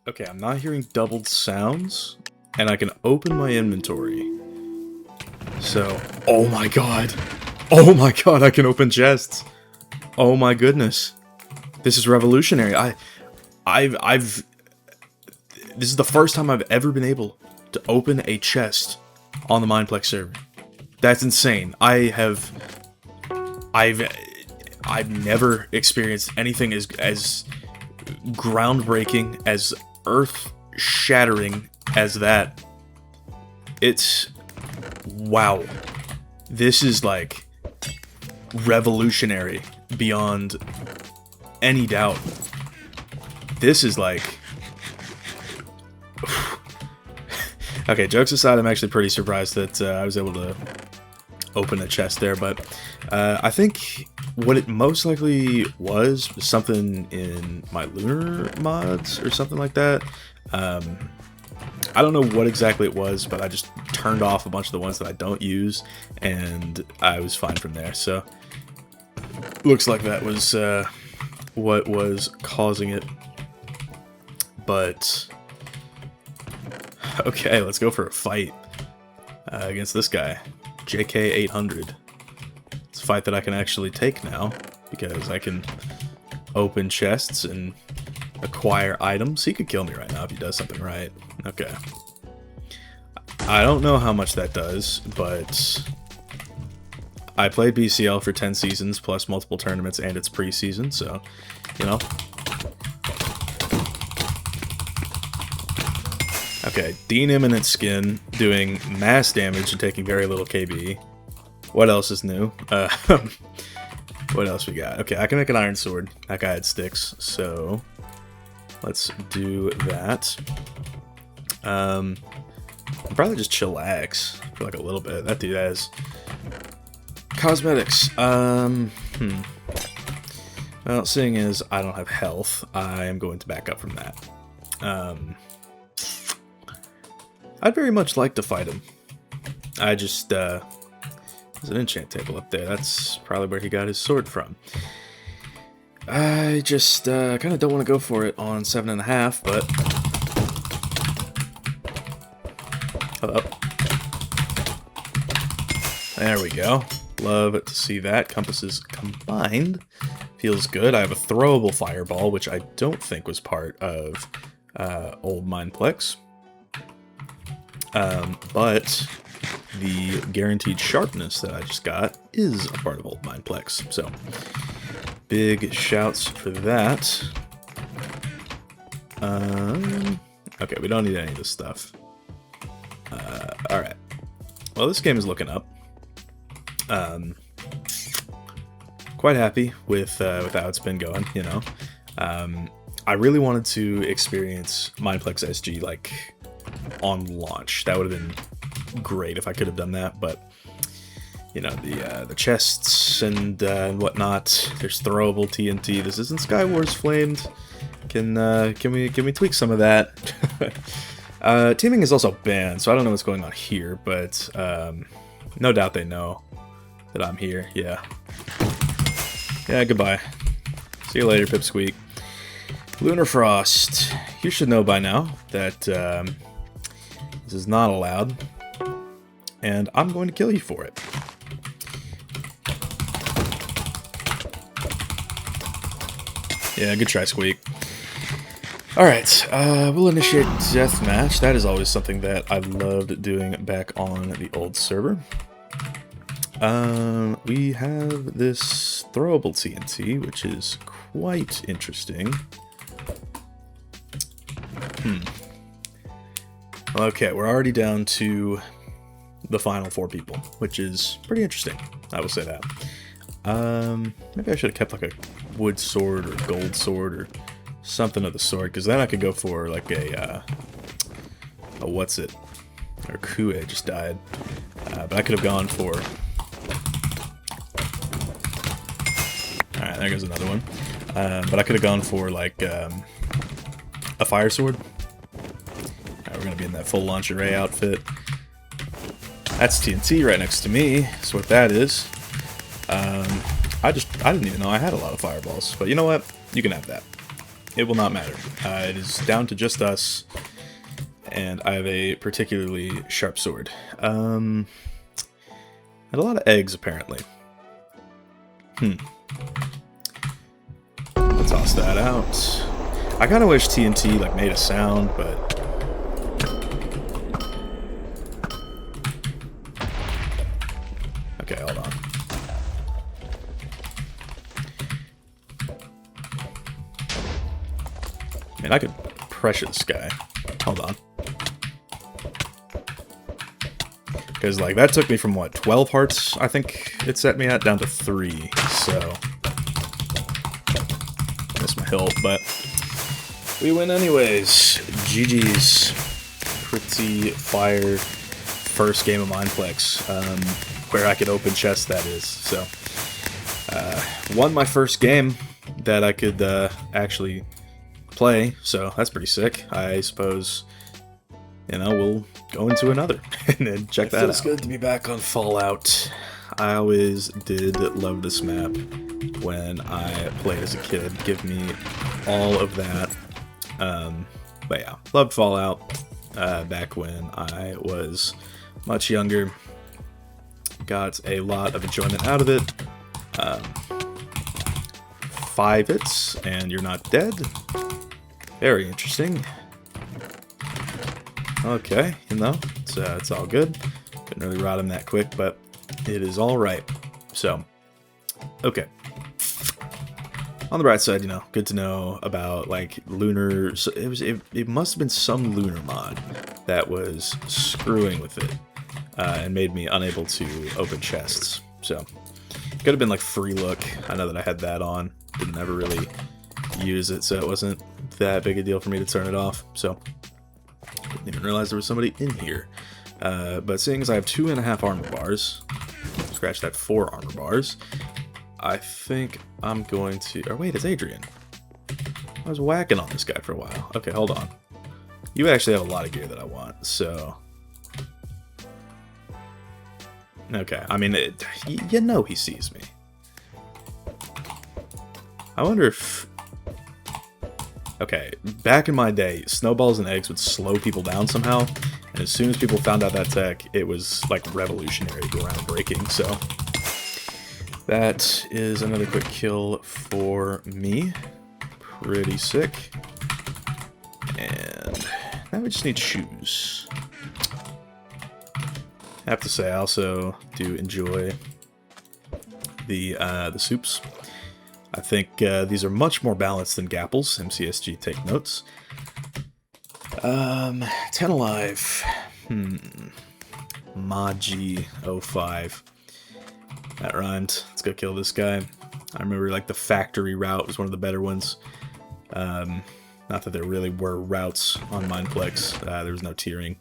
Okay, I'm not hearing doubled sounds, and I can open my inventory. So, oh my god. Oh my god, I can open chests. Oh my goodness. This is revolutionary. I've this is the first time I've ever been able to open a chest on the Mineplex server. That's insane. I've never experienced anything as groundbreaking, as earth-shattering as that. It's wow. This is like revolutionary beyond any doubt. This is like okay, jokes aside, I'm actually pretty surprised that I was able to open a chest there, but I think what it most likely was something in my lunar mods or something like that. I don't know what exactly it was, but I just turned off a bunch of the ones that I don't use, and I was fine from there. So looks like that was what was causing it. But okay, let's go for a fight against this guy, JK800. It's a fight that I can actually take now, because I can open chests and acquire items. He could kill me right now if he does something right. Okay. I don't know how much that does, but I played BCL for 10 seasons, plus multiple tournaments, and it's preseason, so, you know. Okay, Dean Imminent Skin doing mass damage and taking very little KB. What else is new? What else we got? Okay, I can make an iron sword. That guy had sticks, so let's do that. I'll probably just chillax for like a little bit. That dude has cosmetics. Well, seeing as I don't have health, I am going to back up from that. I'd very much like to fight him. I just, there's an enchant table up there. That's probably where he got his sword from. I just, kind of don't want to go for it on 7.5, but... Hello. There we go. Love to see that. Compasses combined. Feels good. I have a throwable fireball, which I don't think was part of old Mineplex. But the guaranteed sharpness that I just got is a part of old Mineplex. So, big shouts for that. Okay, we don't need any of this stuff. Alright. Well, this game is looking up. Quite happy with how it's been going, you know. I really wanted to experience Mineplex SG, like, on launch. That would have been great if I could have done that, but you know, the chests and whatnot. There's throwable TNT. This isn't Skywars Flamed. Can we tweak some of that? Teaming is also banned, so I don't know what's going on here, but no doubt they know that I'm here. Yeah, goodbye. See you later, Pipsqueak. Lunar Frost. You should know by now that this is not allowed, and I'm going to kill you for it. Yeah, good try, Squeak. Alright, we'll initiate deathmatch. That is always something that I loved doing back on the old server. We have this throwable TNT, which is quite interesting. Okay, we're already down to the final 4 people, which is pretty interesting. I will say that. Maybe I should have kept like a wood sword or gold sword or something of the sort, because then I could go for like a what's it? Or Kue just died. But I could have gone for... Alright, there goes another one. But I could have gone for like a fire sword. We're going to be in that full launch array outfit. That's TNT right next to me. That's what that is. I didn't even know I had a lot of fireballs. But you know what? You can have that. it will not matter. It is down to just us, and I have a particularly sharp sword. And a lot of eggs, apparently. I'll toss that out. I kind of wish TNT like made a sound, but okay, hold on. I mean, I could pressure this guy. Hold on. Because, like, that took me from, what, 12 hearts, I think it set me at, down to 3, so... Missed my hilt, but... we win anyways. GG's. Pretty fire first game of Mineplex. Where I could open chests, that is. So, won my first game that I could actually play, so that's pretty sick. I suppose, you know, we'll go into another and then check that out. It feels good to be back on Fallout. I always did love this map when I played as a kid. Give me all of that. But yeah, loved Fallout back when I was much younger. Got a lot of enjoyment out of it. 5 hits and you're not dead. Very interesting. Okay, you know, it's all good. Couldn't really rot him that quick, but it is all right. So, okay. On the bright side, you know, good to know about like lunar. So it must have been some lunar mod that was screwing with it and made me unable to open chests. So, could have been like free look. I know that I had that on. Didn't ever really use it, so it wasn't that big a deal for me to turn it off. So, didn't even realize there was somebody in here. But seeing as I have 2.5 armor bars, scratch that 4 armor bars, I think I'm going to... oh wait, it's Adrian. I was whacking on this guy for a while. Okay, hold on. You actually have a lot of gear that I want, so... okay, I mean, you know he sees me. I wonder if... okay, back in my day, snowballs and eggs would slow people down somehow, and as soon as people found out that tech, it was, like, revolutionary, groundbreaking, so... that is another quick kill for me. Pretty sick. And now we just need shoes. I have to say, I also do enjoy the soups. I think these are much more balanced than Gapples. MCSG, take notes. 10 alive. Maji 05. That rhymed. Let's go kill this guy. I remember like the factory route was one of the better ones. Not that there really were routes on Mineplex. There was no tiering.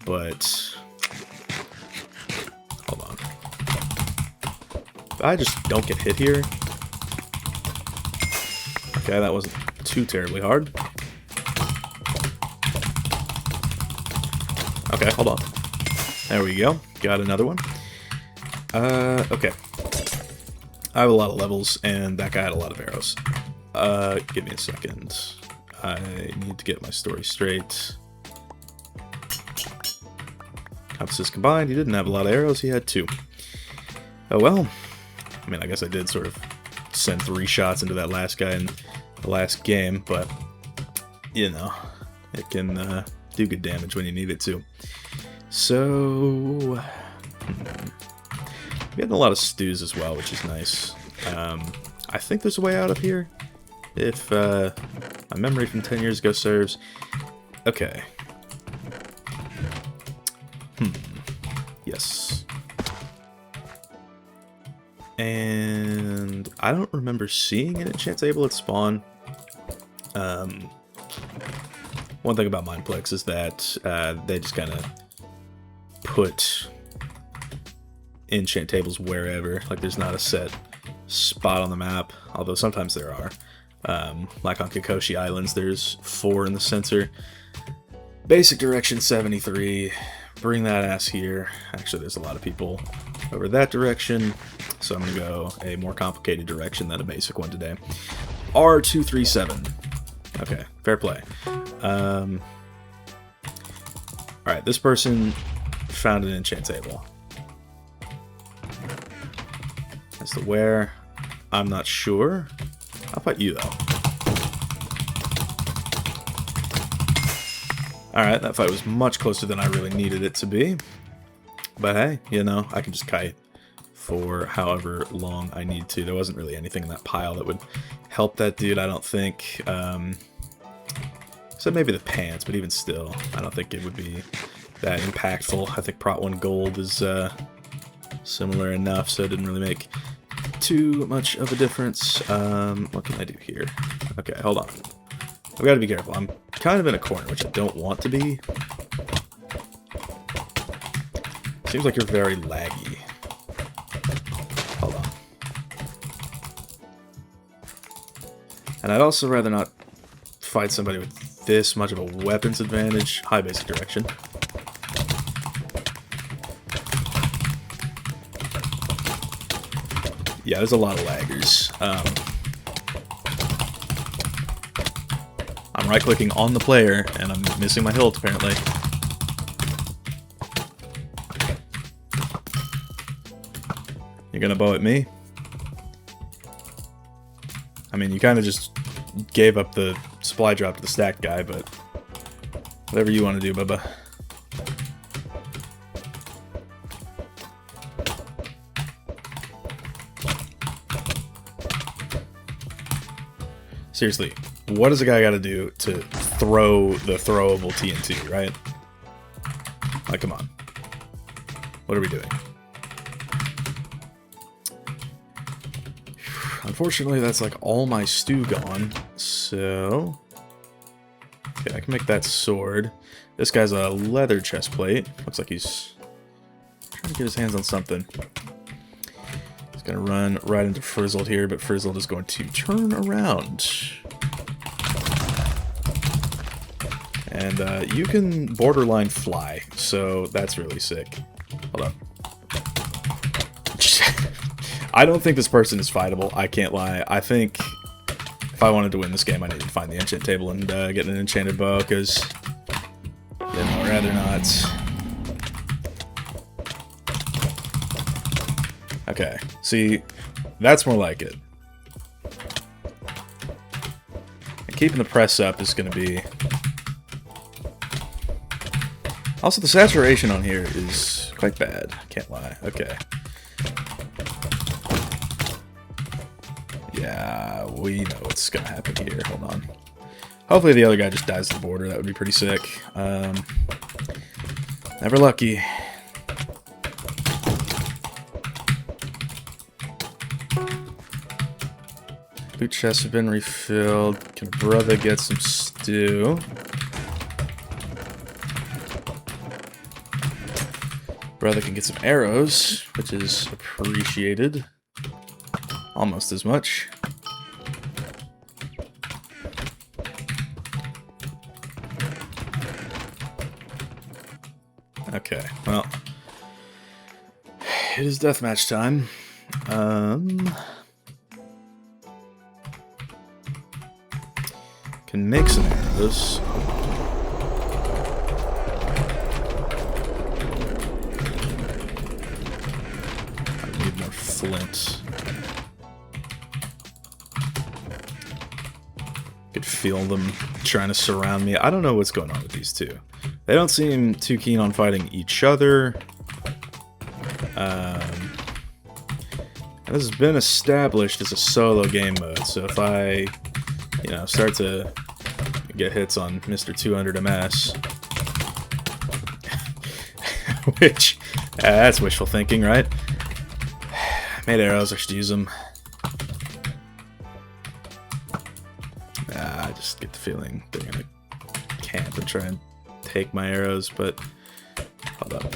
But hold on. If I just don't get hit here. Okay, that wasn't too terribly hard. Okay, hold on. There we go. Got another one. Okay. I have a lot of levels, and that guy had a lot of arrows. Give me a second. I need to get my story straight. Compasses combined, he didn't have a lot of arrows, he had 2. Oh well. I mean, I guess I did sort of send 3 shots into that last guy in the last game, but, you know, it can do good damage when you need it to. So... we had a lot of stews as well, which is nice. I think there's a way out of here, if my memory from 10 years ago serves. Okay. Yes. And I don't remember seeing an enchant table at spawn. One thing about Mineplex is that they just kind of put enchant tables wherever. Like, there's not a set spot on the map, although sometimes there are. Like on Kokoshi Islands, there's 4 in the center. Basic direction 73. Bring that ass here. Actually, there's a lot of people over that direction, so I'm going to go a more complicated direction than a basic one today. R237. Okay, fair play. Alright, this person found an enchant table. As to where, I'm not sure. How about you, though? Alright, that fight was much closer than I really needed it to be. But hey, you know, I can just kite for however long I need to. There wasn't really anything in that pile that would help that dude, I don't think. So maybe the pants, but even still, I don't think it would be that impactful. I think Prot 1 gold is similar enough, so it didn't really make too much of a difference. What can I do here? Okay, hold on. I've got to be careful. I'm kind of in a corner, which I don't want to be. Seems like you're very laggy. Hold on. And I'd also rather not fight somebody with this much of a weapons advantage. High basic direction. Yeah, there's a lot of laggers. I'm right-clicking on the player, and I'm missing my hilt, apparently. You're gonna bow at me? I mean, you kind of just gave up the supply drop to the stacked guy, but whatever you want to do, Bubba. Seriously, what does a guy got to do to throw the throwable TNT, right? Like, come on. What are we doing? Unfortunately, that's like all my stew gone, so... Okay, I can make that sword. This guy's a leather chest plate. Looks like he's trying to get his hands on something. He's gonna run right into Frizzled here, but Frizzled is going to turn around. And you can borderline fly, so that's really sick. Hold up. I don't think this person is fightable, I can't lie. I think if I wanted to win this game, I needed to find the enchant table and get an enchanted bow, because you know, I'd rather not. Okay, see, that's more like it. And keeping the press up is going to be... Also, the saturation on here is quite bad, can't lie. Okay. Yeah, we know what's gonna happen here. Hold on. Hopefully the other guy just dies at the border. That would be pretty sick. Never lucky. Loot chests have been refilled. Can brother get some stew? Brother can get some arrows, which is appreciated. Almost as much. Okay, well, it is deathmatch time. Can make some arrows. I need more flint. Could feel them trying to surround me. I don't know what's going on with these two. They don't seem too keen on fighting each other. And this has been established as a solo game mode, so if I, you know, start to get hits on Mr. 200 MS, which, that's wishful thinking, right? Made arrows, I should use them. I just get the feeling they're gonna camp and try and take my arrows, but hold up.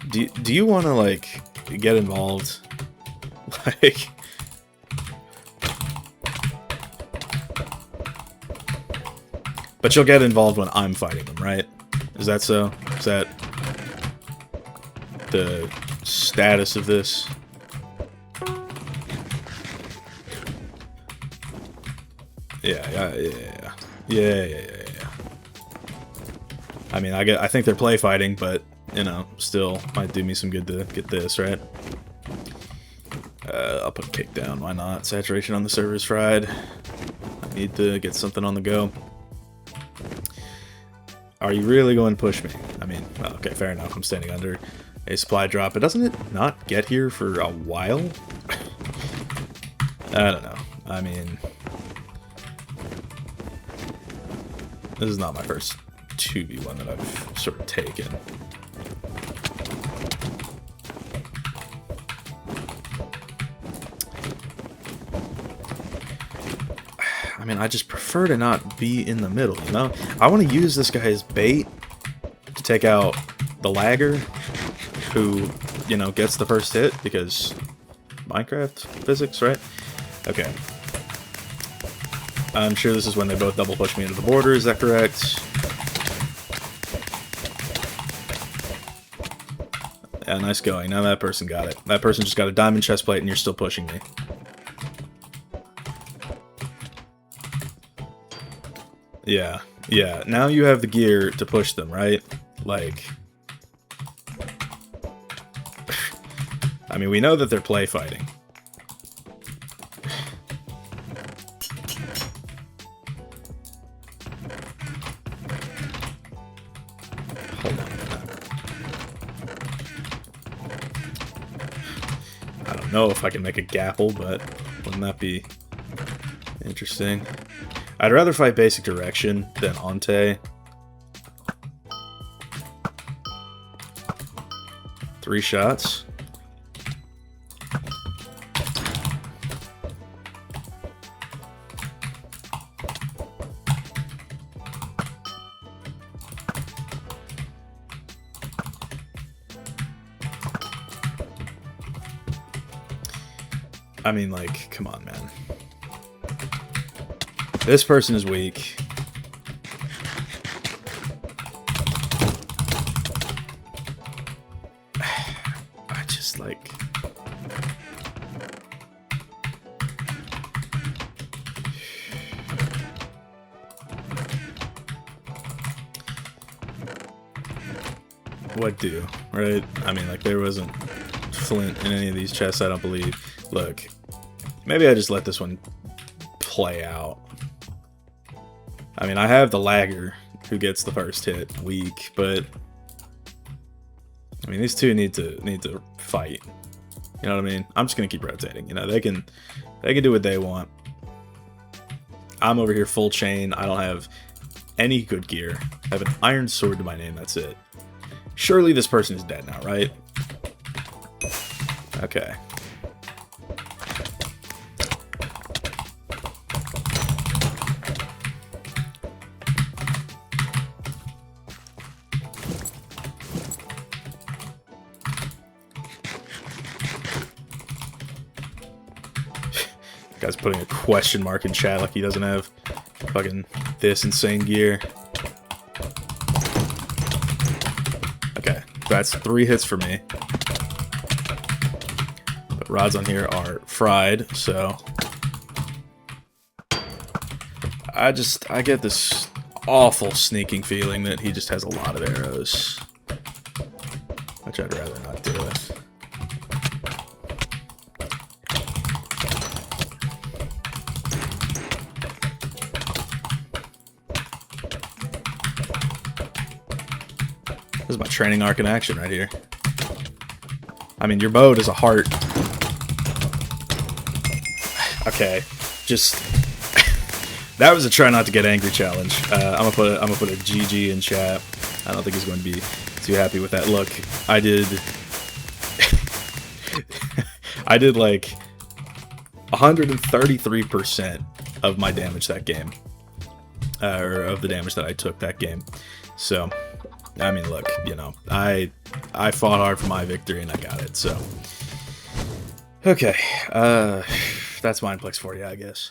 Do you want to like get involved? Like, but you'll get involved when I'm fighting them, right? Is that so? Is that the status of this? Yeah. I mean, I think they're play fighting, but you know, still might do me some good to get this right. I'll put kick down. Why not? Saturation on the server is fried. I need to get something on the go. Are you really going to push me? I mean, well, okay, fair enough. I'm standing under a supply drop, but doesn't it not get here for a while? I don't know. I mean, this is not my first 2v1 that I've sort of taken. I mean, I just prefer to not be in the middle, you know? I want to use this guy's bait to take out the lagger who, you know, gets the first hit because Minecraft physics, right? Okay. I'm sure this is when they both double push me into the border, is that correct? Yeah, nice going. Now that person got it. That person just got a diamond chest plate and you're still pushing me. Yeah. Now you have the gear to push them, right? Like, I mean, we know that they're play fighting. Hold on a minute. I don't know if I can make a gapple, but wouldn't that be interesting? I'd rather fight basic direction than Ante. 3 shots. I mean, like, come on, man. This person is weak. I just, like... What do, right? I mean, like, there wasn't flint in any of these chests, I don't believe. Look, maybe I just let this one play out. I mean, I have the lagger who gets the first hit, weak, but I mean, these two need to fight. You know what I mean? I'm just gonna keep rotating. You know, they can do what they want. I'm over here full chain. I don't have any good gear. I have an iron sword to my name. That's it. Surely this person is dead now, right? Okay. Guy's putting a question mark in chat like he doesn't have fucking this insane gear. Okay, that's 3 hits for me. But rods on here are fried, so I get this awful sneaking feeling that he just has a lot of arrows, which I'd rather not deal with. This is my training arc in action right here. I mean, your mode is a heart. Okay, just that was a try not to get angry challenge. I'm gonna put a GG in chat. I don't think he's going to be too happy with that. Look, I did I did like 133% of my damage that game, or of the damage that I took that game. So. I mean, look, you know, I fought hard for my victory and I got it, so. Okay, that's Mineplex for you, I guess.